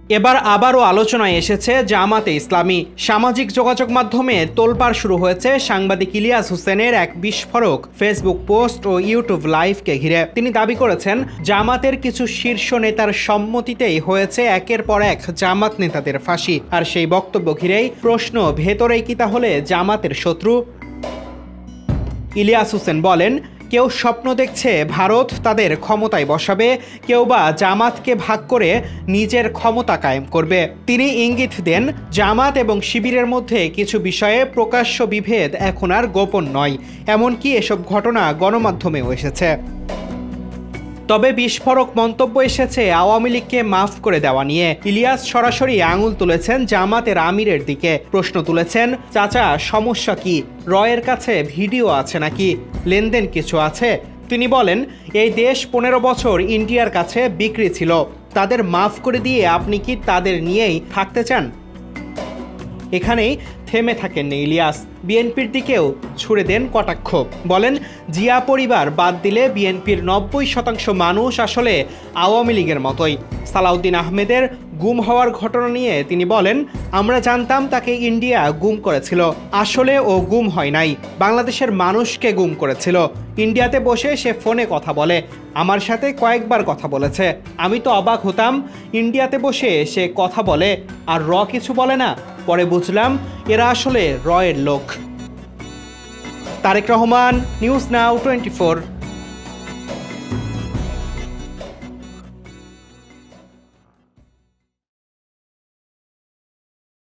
এবার আবারও আলোচনায় এসেছে জামাতে ইসলামী। সামাজিক যোগাযোগ মাধ্যমে তোলপাড় শুরু হয়েছে সাংবাদিক ইলিয়াস হোসেনের এক বিস্ফোরক ফেসবুক পোস্ট ও ইউটিউব লাইভকে ঘিরে। তিনি দাবি করেছেন, জামাতের কিছু শীর্ষ নেতার সম্মতিতেই হয়েছে একের পর এক জামাত নেতাদের ফাঁসি। আর সেই বক্তব্য ঘিরেই প্রশ্ন, ভেতরেই কি তাহলে জামাতের শত্রু? ইলিয়াস হোসেন বলেন, কেউ স্বপ্ন দেখছে ভারত তাদের ক্ষমতায় বসাবে, কেউ বা জামাতকে ভাগ করে নিজের ক্ষমতা কায়েম করবে। তিনি ইঙ্গিত দেন, জামাত এবং শিবিরের মধ্যে কিছু বিষয়ে প্রকাশ্য বিভেদ এখন আর গোপন নয়, এমনকি এসব ঘটনা গণমাধ্যমেও এসেছে। তবে বিস্ফোরক মন্তব্য এসেছে আওয়ামী লীগকে মাফ করে দেওয়া নিয়ে। ইলিয়াস সরাসরি আঙুল তুলেছেন জামাতের আমিরের দিকে। প্রশ্ন তুলেছেন, চাচা সমস্যা কি? রয়ের কাছে ভিডিও আছে নাকি? লেনদেন কিছু আছে? তিনি বলেন, এই দেশ 15 বছর ইন্ডিয়ার কাছে বিক্রি ছিল, তাদের মাফ করে দিয়ে আপনি কি তাদের নিয়েই থাকতে চান? এখানেই থেমে থাকেননি ইলিয়াস, বিএনপির দিকেও ছুড়ে দেন কটাক্ষ। বলেন, জিয়া পরিবার বাদ দিলে বিএনপির 90% মানুষ আসলে আওয়ামী লীগের মতোই। সালাউদ্দিন আহমেদের গুম হওয়ার ঘটনা নিয়ে তিনি বলেন, আমরা জানতাম তাকে ইন্ডিয়া গুম করেছিল, আসলে ও গুম হয় নাই, বাংলাদেশের মানুষকে গুম করেছিল। ইন্ডিয়াতে বসে সে ফোনে কথা বলে, আমার সাথে কয়েকবার কথা বলেছে। আমি তো অবাক হতাম, ইন্ডিয়াতে বসে সে কথা বলে আর কিছু বলে না। পরে বুঝলাম এরা আসলে রয়ের লোক। Tarek Rahman, news now 24।